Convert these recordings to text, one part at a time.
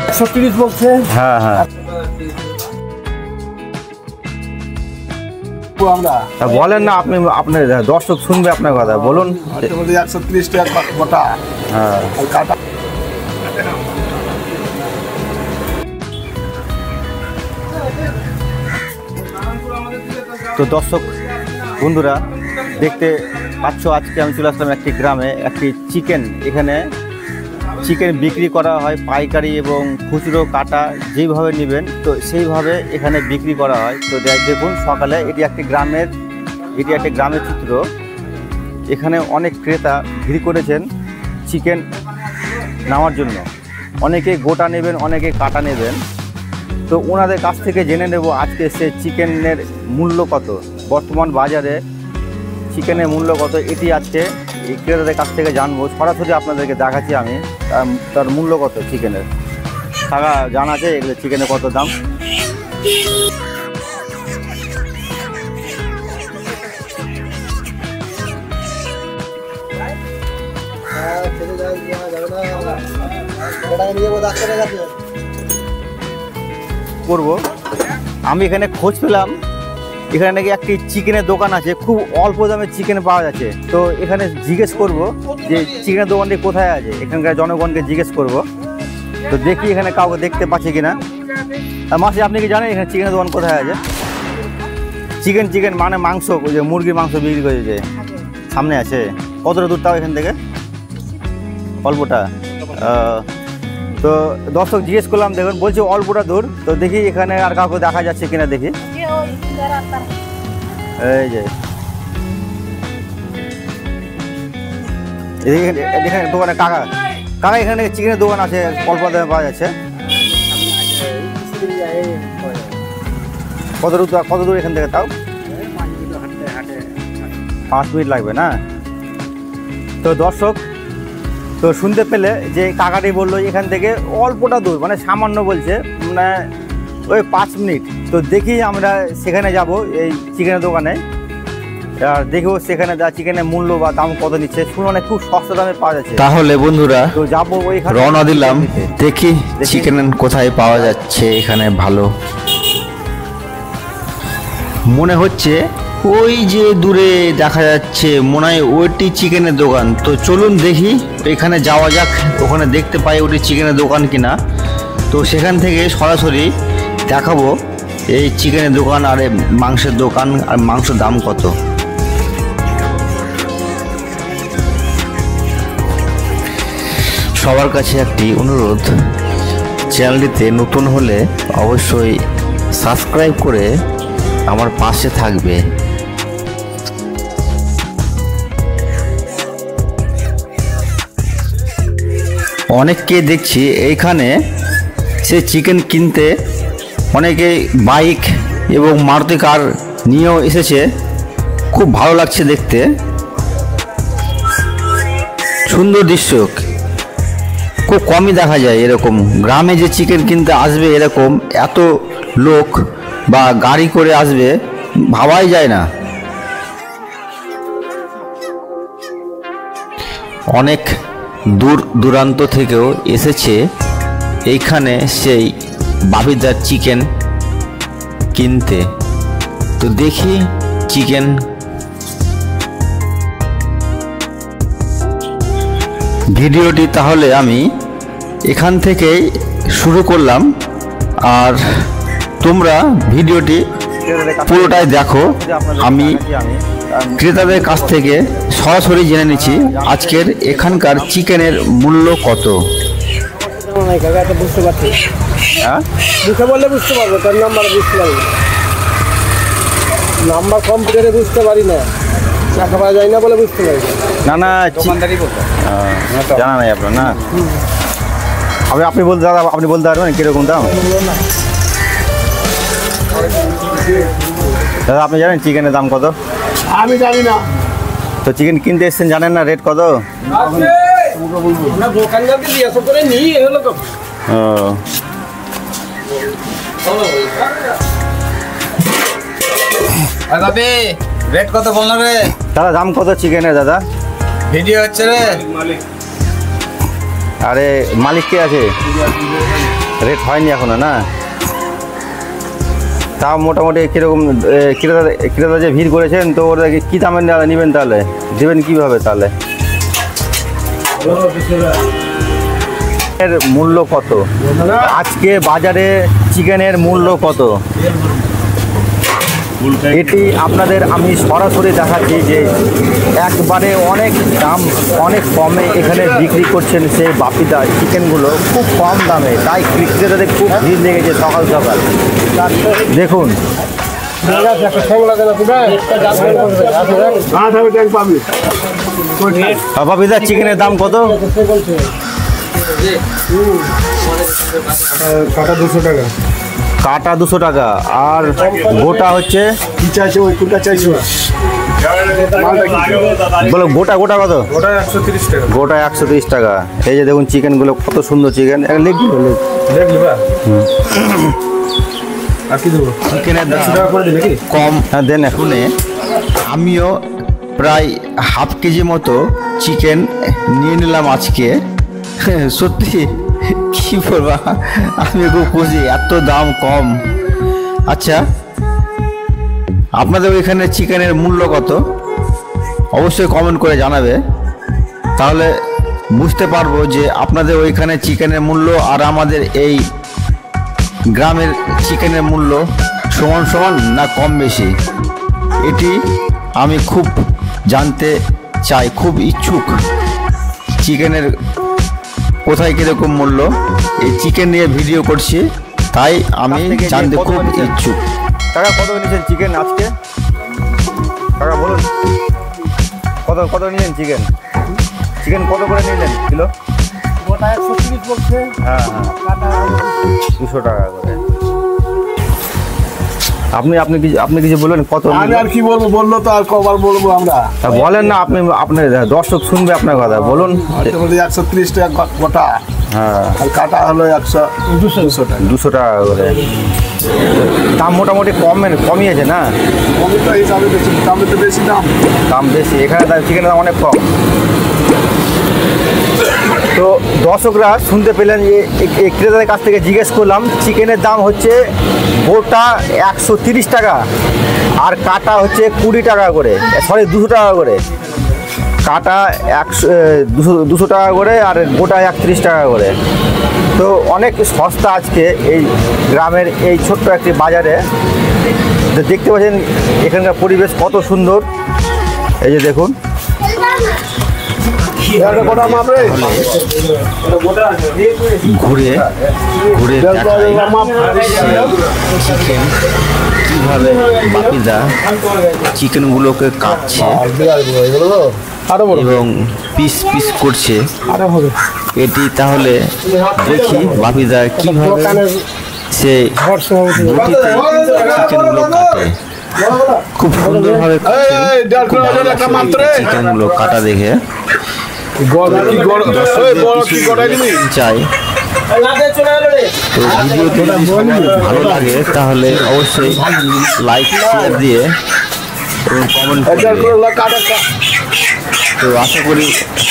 130 বলছে। হ্যাঁ হ্যাঁ বলেন না, আপনি আপনার দর্শক শুনবে আপনার কথা, বলুন। 130 টাকা গোটা। হ্যাঁ তো দর্শক বন্ধুরা দেখতে পাচ্ছ, আজকে আমি চলে আসলাম একটি গ্রামে, একটি চিকেন, এখানে চিকেন বিক্রি করা হয় পাইকারি এবং খুচরো কাটা যেইভাবে নেবেন তো সেইভাবে এখানে বিক্রি করা হয়। তো দেখুন সকালে এটি একটি গ্রামের চিত্র। এখানে অনেক ক্রেতা ভিড় করেছেন চিকেন নেওয়ার জন্য, অনেকে গোটা নেবেন, অনেকে কাটা নেবেন। তো ওনাদের কাছ থেকে জেনে নেব আজকে সে চিকেনের মূল্য কত, বর্তমান বাজারে চিকেনের মূল্য কত, এটি আজকে এই ক্রেতাদের কাছ থেকে জানবো। সরাসরি আপনাদেরকে দেখাচ্ছি আমি তার মূল্য কত চিকেনের। টাকা জানা আছে এগুলো চিকেনের কত দাম। করবো আমি এখানে খোঁজ পেলাম, এখানে নাকি একটি চিকেনের দোকান আছে, খুব অল্প দামে চিকেন পাওয়া যাচ্ছে। তো এখানে জিজ্ঞেস করব যে চিকেনের দোকানটি কোথায় আছে, এখানকার জনগণকে জিজ্ঞেস করব। তো দেখি এখানে কাউকে দেখতে পাচ্ছি কিনা। আর মাসি আপনি কি জানেন এখানে চিকেনের দোকান কোথায় আছে? চিকেন মানে মাংস, ওই যে মুরগির মাংস বিক্রি করে যে সামনে আছে, কতটা দূর তাও এখান থেকে? অল্পটা। তো দর্শক জিজ্ঞেস করলাম, দেখুন বলছি অল্পটা দূর। তো দেখি এখানে আর কাউকে দেখা যাচ্ছে কিনা দেখি। এই যে এখানে দোকানে কাকা এখানে চিকেনের দোকান আছে, অল্প দামে পাওয়া যাচ্ছে। কত দূর এখান থেকে তাও? 5 মিনিট লাগবে না? তো দর্শক তো শুনতে পেলে যে কাকাটি বললো এখান থেকে অল্পটা দূর, মানে সামান্য বলছে, মানে ওই 5 মিনিট। তো দেখি আমরা সেখানে যাব এই চিকেনের দোকানে, আর দেখবো সেখানে যা চিকেনের মূল্য বা দাম কত নিচ্ছে। শুনে খুব সস্তা দামে পাওয়া যাচ্ছে। তাহলে বন্ধুরা তো যাবো ওইখানে, রওনা দিলাম, দেখি চিকেন কোথায় পাওয়া যাচ্ছে এখানে ভালো। মনে হচ্ছে ওই যে দূরে দেখা যাচ্ছে, মনে হয় ওইটি চিকেনের দোকান। তো চলুন দেখি এখানে যাওয়া যাক, ওখানে দেখতে পাই ওটি চিকেনের দোকান কিনা। তো সেখান থেকে সরাসরি দেখাবো এই চিকেনের দোকান আর মাংসের দোকান, আর মাংসের দাম কত। সবার কাছে একটি অনুরোধ, চ্যানেলটিতে নতুন হলে অবশ্যই সাবস্ক্রাইব করে আমার পাশে থাকবে। অনেককে দেখছি এইখানে সে চিকেন কিনতে, অনেকে বাইক এবং মারুতি কার নিয়েও এসেছে। খুব ভালো লাগছে দেখতে, সুন্দর দৃশ্য। খুব কমই দেখা যায় এরকম গ্রামে যে চিকেন কিনতে আসবে, এরকম এত লোক বা গাড়ি করে আসবে ভাবাই যায় না। অনেক দূর দূরান্ত থেকেও এসেছে এইখানে সেই বাবিদার চিকেন কিনতে। তো দেখি চিকেন ভিডিওটি তাহলে আমি এখান থেকেই শুরু করলাম, আর তোমরা ভিডিওটি পুরোটাই দেখো। আমি ক্রেতাদের কাছ থেকে সরাসরি জেনে নিচ্ছি আজকের এখানকার চিকেনের মূল্য কত। বুঝতে পারছি, হ্যাঁ বুঝতে পারলে বুঝতে পারবো, তার নাম্বার বুঝতে পারবো, নাম্বার কম্পিউটারে বুঝতে পারি না, দেখা পাওয়া যায় না বলে বুঝতে পারি না। না দোকানদারই বলতে জানা নাই আপনার না? আপনি বলতে দাদা, আপনি বলতে পারবেন কিরকম দাম? দাদা আপনি জানেন চিকেনের দাম কত? আমি জানি না। তো চিকেন কিনতে এসছেন, জানেন না রেট কত? রেট কত বললো রে দাদা? দাম কত চিকেনের দাদা? ভিডিও হচ্ছে রে। আরে মালিক কে আছে? রেট হয়নি এখনো না? তা মোটামুটি কীরকম ক্রেতা যে ভিড় করেছেন, তো ওরা কী দামে নেবেন তাহলে? দেবেন কীভাবে তাহলে? এর মূল্য কত আজকে বাজারে? চিকেনের মূল্য কত এটি আপনাদের আমি সরাসরি দেখাচ্ছি যে একবারে অনেক দাম, অনেক কমে এখানে বিক্রি করছেন সেই বাপিদা চিকেনগুলো, খুব কম দামে। তাই ক্রেতাদের খুব ভিড় লেগেছে সকাল সকাল। দেখুন বাপিদা চিকেনের দাম কত? কাটা 200 টাকা। কাটা 200 টাকা, আর গোটা হচ্ছে কি চাইছে ওই কোনটা চাইছো? বলো গোটা কত? ওটা 130 টাকা। গোটা 130 টাকা। এই যে দেখুন চিকেনগুলো কত সুন্দর চিকেন। দেখলি বা আর কি দেবো? চিকেনের দাম করে দিবে কি? কম। হ্যাঁ দেন এখন। আমিও প্রায় হাফ কেজি মতো চিকেন নিয়ে নিলাম আজকে। সত্যি কি বলবা, আমি খুব খুশি, এত দাম কম। আচ্ছা, আপনাদের ওইখানে চিকেনের মূল্য কত অবশ্যই কমেন্ট করে জানাবে, তাহলে বুঝতে পারবো যে আপনাদের ওইখানে চিকেনের মূল্য আর আমাদের এই গ্রামের চিকেনের মূল্য সমান সমান না কম বেশি। এটি আমি খুব জানতে চাই, খুব ইচ্ছুক চিকেনের কোথায় কীরকম মূল্য। এই চিকেন নিয়ে ভিডিও করছি, তাই আমি জানতে খুব ইচ্ছুক। টাকা কত নিয়েছেন চিকেন আজকে? টাকা বলুন কত নিলেন চিকেন? চিকেন কত করে নিলেন কিলো? ওটা 130 বলছে। হ্যাঁ কাটা 200 টাকা করে। আপনি কিছু বলবেন কত? আমি আর কি বলবো, বললো তো আর কবার বলবো আমরা। বলেন না, আপনি দর্শক শুনবে আপনার কথা, বলুন। 130 টাকা গোটা, হ্যাঁ, আর কাটা হলো 200 টাকা। 200 টাকা করে। দাম মোটামুটি কমিয়েছে না? আমি তো হিসাবে বেশি, দামে তো বেশি দাম বেশি এখানে, চিকেনের দাম অনেক কম। তো দর্শকরা শুনতে পেলেন যে ক্রেতাদের কাছ থেকে জিজ্ঞেস করলাম, চিকেনের দাম হচ্ছে গোটা 130 টাকা, আর কাটা হচ্ছে 20 টাকা করে, 200 টাকা করে। কাটা 200 টাকা করে, আর গোটা 31 টাকা করে। তো অনেক সস্তা আজকে এই গ্রামের এই ছোট্ট একটি বাজারে। তো দেখতে পাচ্ছেন এখানকার পরিবেশ কত সুন্দর। এই যে দেখুন, ঘুরে ঘুরে চিকেন কীভাবে বাপিদা চিকেনগুলোকে কাটছে এবং পিস পিস করছে। এটি তাহলে দেখি বাপিদা কীভাবে সে বটিতে চিকেনগুলো কাটে। খুব সুন্দরভাবে চিকেনগুলো কাটা দেখে চাই। তো ভিডিওটি যদি ভালো লাগে তাহলে অবশ্যই লাইক শেয়ার দিয়ে এবং কমেন্ট করবে। তো আশা করি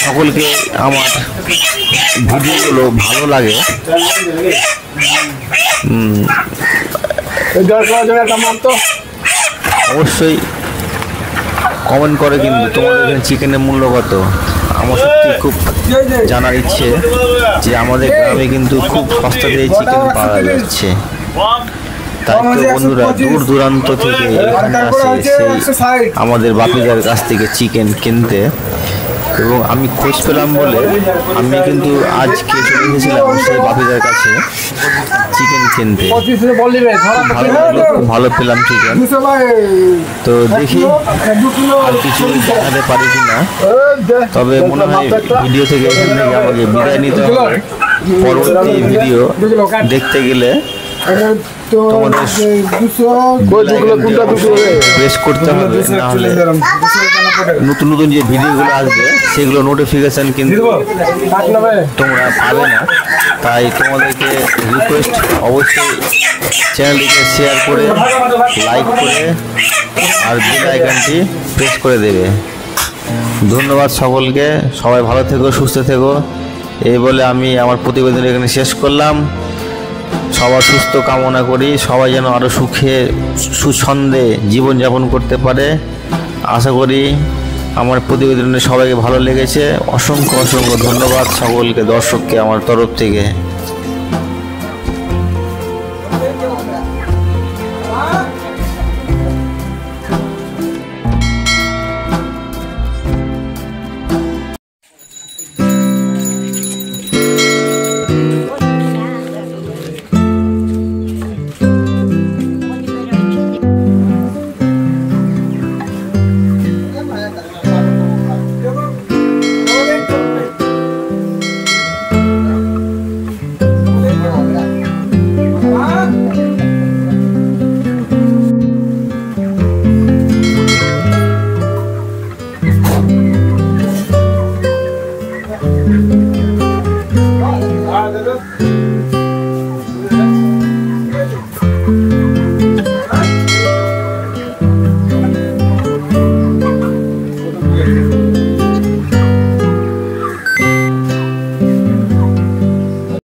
সকলকে আমার ভিডিওগুলো ভালো লাগে। অবশ্যই কমেন্ট করে, কিন্তু তোমাদের এখানে চিকেনের মূল্য কত? আমার সত্যি খুব জানার ইচ্ছে যে আমাদের গ্রামে কিন্তু খুব সস্তাতে চিকেন পাওয়া যাচ্ছে। তাই তো বন্ধুরা দূর দূরান্ত থেকে এখানে আসে সেই আমাদের বাপিদার কাছ থেকে চিকেন কিনতে। এবং আমি খোঁজ পেলাম বলে আমি কিন্তু আজকে চলে এসেছিলাম সেই বাপিদার কাছে চিকেন কিনতে। খুব ভালো পেলাম চিকেন। তো দেখি আর কিছু দেখাতে পারি কিনা, তবে মনে হয় ভিডিও থেকে এখান থেকে আমাকে বিদায় নিতে হবে। পরবর্তী ভিডিও দেখতে গেলে তোমাদের প্রেস করতে হবে, না হলে নতুন নতুন যে ভিডিওগুলো আসবে সেগুলো নোটিফিকেশান কিন্তু তোমরা পাবে না। তাই তোমাদেরকে রিকোয়েস্ট, অবশ্যই চ্যানেলটিকে শেয়ার করে, লাইক করে, আর বেল আইকনটি প্রেস করে দেবে। ধন্যবাদ সকলকে, সবাই ভালো থেকো, সুস্থ থেকো। এই বলে আমি আমার প্রতিবেদন এখানে শেষ করলাম। সবার সুস্থ কামনা করি, সবাই যেন আরও সুখে সুছন্দে জীবনযাপন করতে পারে। আশা করি আমার প্রতিবেদনে সবাইকে ভালো লেগেছে। অসংখ্য অসংখ্য ধন্যবাদ সকলকে, দর্শককে আমার তরফ থেকে।